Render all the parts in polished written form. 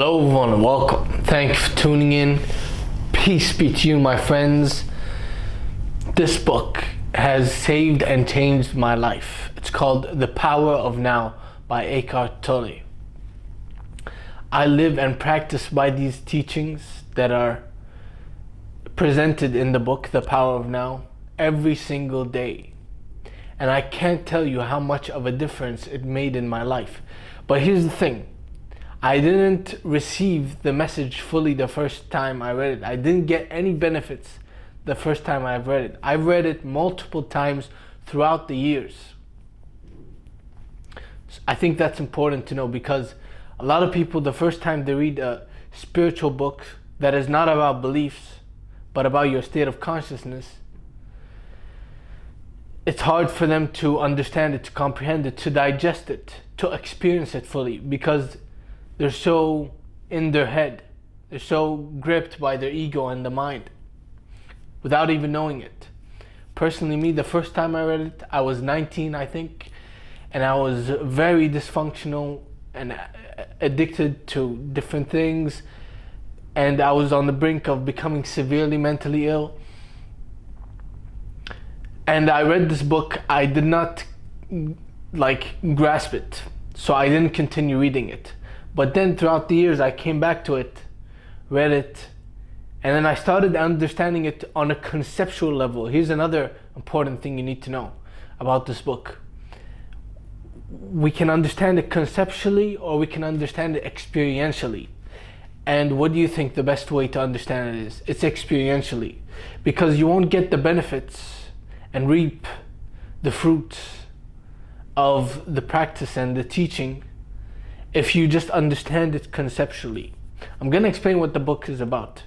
Hello everyone and welcome. Thank you for tuning in. Peace be to you, my friends. This book has saved and changed my life. It's called The Power of Now by Eckhart Tolle. I live and practice by these teachings that are presented in the book, The Power of Now, every single day. And I can't tell you how much of a difference it made in my life. But here's the thing. I didn't receive the message fully the first time I read it. I didn't get any benefits the first time I've read it. I've read it multiple times throughout the years. I think that's important to know because a lot of people, the first time they read a spiritual book that is not about beliefs, but about your state of consciousness, it's hard for them to understand it, to comprehend it, to digest it, to experience it fully because they're so in their head. They're so gripped by their ego and the mind without even knowing it. Personally, me, the first time I read it, I was 19, I think, and I was very dysfunctional and addicted to different things, and I was on the brink of becoming severely mentally ill. And I read this book, I did not grasp it, so I didn't continue reading it. But then throughout the years, I came back to it, read it, and then I started understanding it on a conceptual level. Here's another important thing you need to know about this book. We can understand it conceptually or we can understand it experientially. And what do you think the best way to understand it is? It's experientially. Because you won't get the benefits and reap the fruits of the practice and the teaching if you just understand it conceptually. I'm going to explain what the book is about,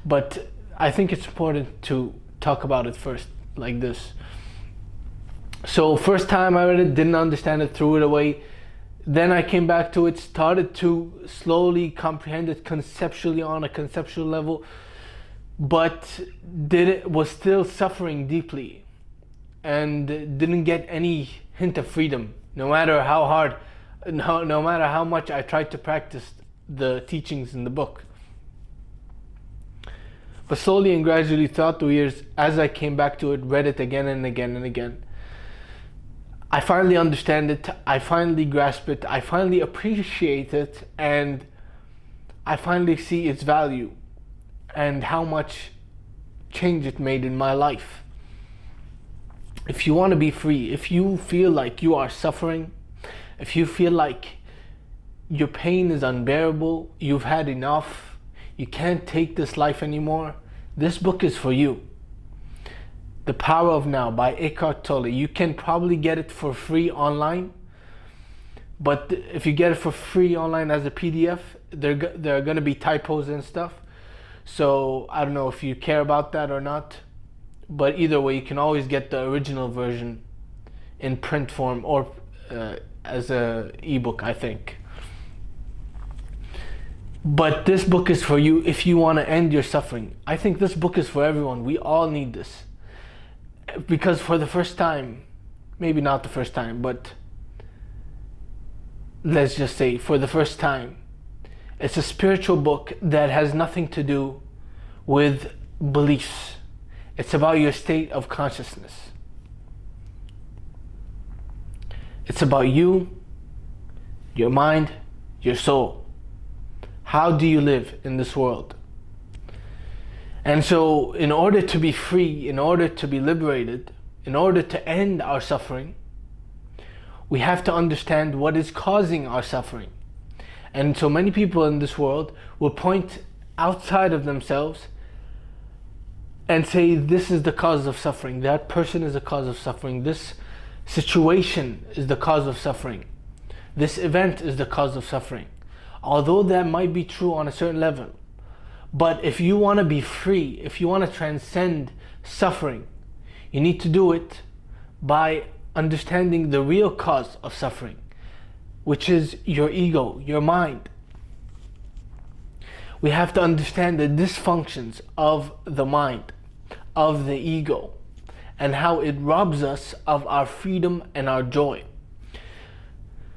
but I think it's important to talk about it first, like this. So first time I read it, didn't understand it, threw it away. Then I came back to it, started to slowly comprehend it conceptually on a conceptual level, but was still suffering deeply and didn't get any hint of freedom, no matter how hard, no matter how much I tried to practice the teachings in the book. But slowly and gradually throughout the years, as I came back to it, read it again and again and again, I finally understand it, I finally grasp it, I finally appreciate it, and I finally see its value and how much change it made in my life. If you want to be free, if you feel like you are suffering, if you feel like your pain is unbearable, you've had enough, you can't take this life anymore, this book is for you. The Power of Now by Eckhart Tolle. You can probably get it for free online, but if you get it for free online as a PDF, there are going to be typos and stuff. So I don't know if you care about that or not, but either way, you can always get the original version in print form or as a ebook, I think. But this book is for you if you want to end your suffering. I think this book is for everyone. We all need this. Because for the first time, maybe not the first time, but let's just say for the first time, it's a spiritual book that has nothing to do with beliefs. It's about your state of consciousness. It's about you, your mind, your soul. How do you live in this world? And so in order to be free, in order to be liberated, in order to end our suffering, we have to understand what is causing our suffering. And so many people in this world will point outside of themselves and say, this is the cause of suffering, that person is the cause of suffering, this situation is the cause of suffering, this event is the cause of suffering. Although that might be true on a certain level, but if you want to be free, if you want to transcend suffering, you need to do it by understanding the real cause of suffering, which is your ego, your mind. We have to understand the dysfunctions of the mind, of the ego, and how it robs us of our freedom and our joy.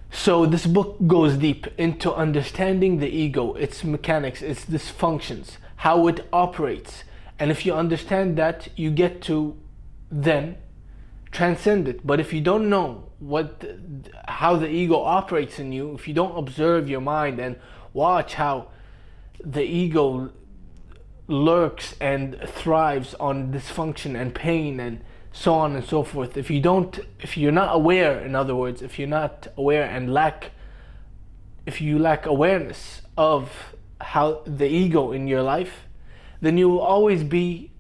So this book goes deep into understanding the ego, its mechanics, its dysfunctions, how it operates. And if you understand that, you get to then transcend it. But if you don't know how the ego operates in you, if you don't observe your mind and watch how the ego lurks and thrives on dysfunction and pain and so on and so forth, if you're not aware, in other words, if you're not aware and if you lack awareness of how the ego in your life, then you will always be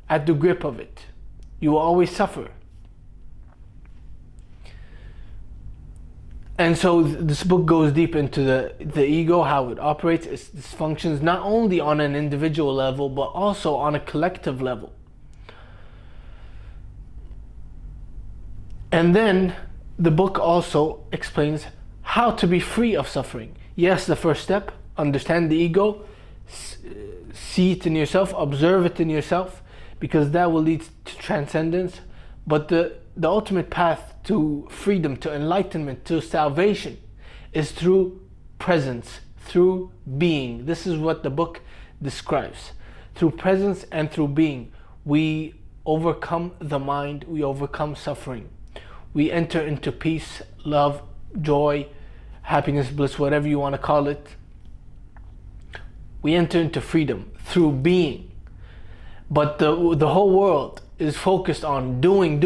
at the grip of it. You will always suffer. And so this book goes deep into the ego, how it operates, its dysfunctions, not only on an individual level, but also on a collective level. And then the book also explains how to be free of suffering. Yes, the first step, understand the ego, see it in yourself, observe it in yourself, because that will lead to transcendence. But the ultimate path to freedom, to enlightenment, to salvation is through presence, through being. This is what the book describes. Through presence and through being, we overcome the mind, we overcome suffering. We enter into peace, love, joy, happiness, bliss, whatever you want to call it. We enter into freedom through being. But the whole world is focused on doing,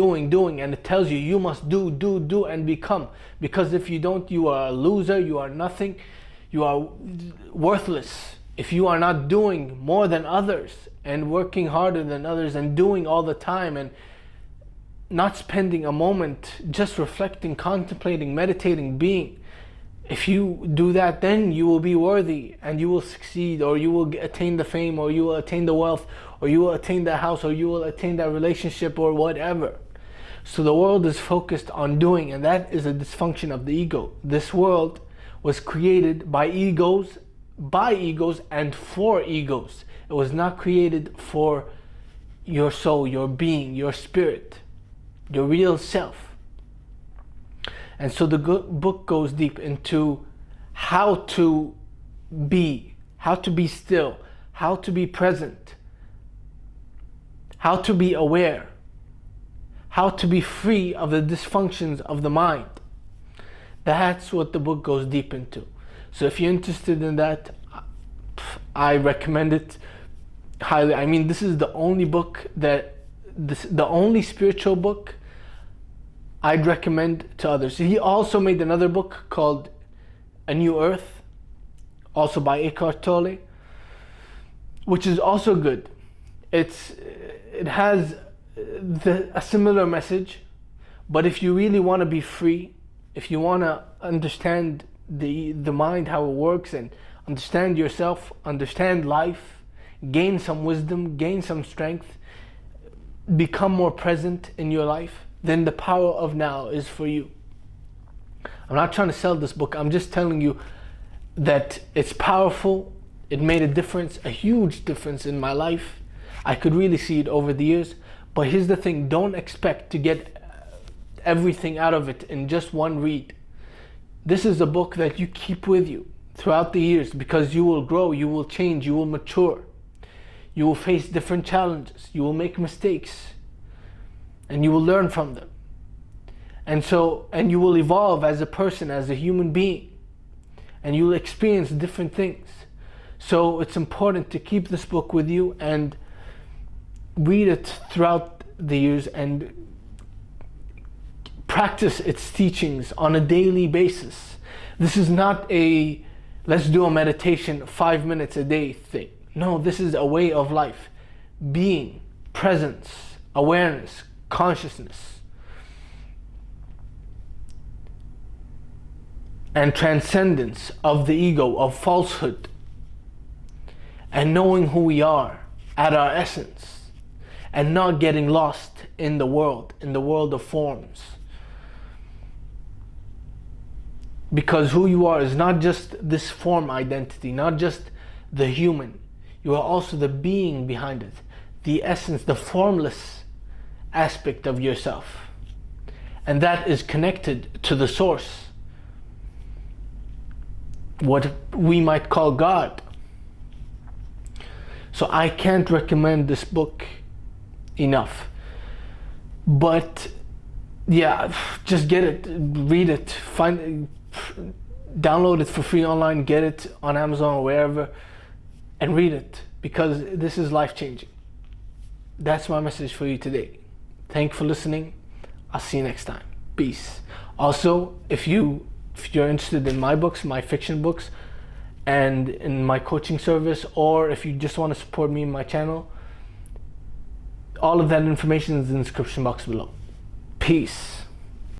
and it tells you you must do and become. Because if you don't, you are a loser, you are nothing, you are worthless. If you are not doing more than others and working harder than others and doing all the time and not spending a moment just reflecting, contemplating, meditating, being. If you do that, then you will be worthy and you will succeed, or you will attain the fame, or you will attain the wealth, or you will attain the house, or you will attain that relationship, or whatever. So the world is focused on doing, and that is a dysfunction of the ego. This world was created by egos and for egos. It was not created for your soul, your being, your spirit, your real self. And so the book goes deep into how to be still, how to be present, how to be aware, how to be free of the dysfunctions of the mind. That's what the book goes deep into. So if you're interested in that, I recommend it highly. I mean, this is the only book the only spiritual book I'd recommend to others. He also made another book called A New Earth, also by Eckhart Tolle, which is also good. It has a similar message, but if you really want to be free, if you want to understand the mind, how it works, and understand yourself, understand life, gain some wisdom, gain some strength, become more present in your life, then the power of now is for you. I'm not trying to sell this book. I'm just telling you that it's powerful. It made a difference, a huge difference in my life. I could really see it over the years. But here's the thing, don't expect to get everything out of it in just one read. This is a book that you keep with you throughout the years, because you will grow, you will change, you will mature. You will face different challenges, you will make mistakes, and you will learn from them. And you will evolve as a person, as a human being, and you will experience different things. So it's important to keep this book with you and read it throughout the years and practice its teachings on a daily basis. This is not a let's do a meditation 5 minutes a day thing. No, this is a way of life. Being, presence, awareness, consciousness, and transcendence of the ego, of falsehood, and knowing who we are at our essence, and not getting lost in the world of forms. Because who you are is not just this form identity, not just the human. You are also the being behind it, the essence, the formless aspect of yourself. And that is connected to the source. what we might call God. So I can't recommend this book enough. But yeah, just get it, read it, download it for free online, get it on Amazon or wherever, and read it, because this is life-changing. That's my message for you today. Thank you for listening. I'll see you next time. Peace. Also, if you're interested in my books, my fiction books, and in my coaching service, or if you just want to support me in my channel, all of that information is in the description box below. Peace.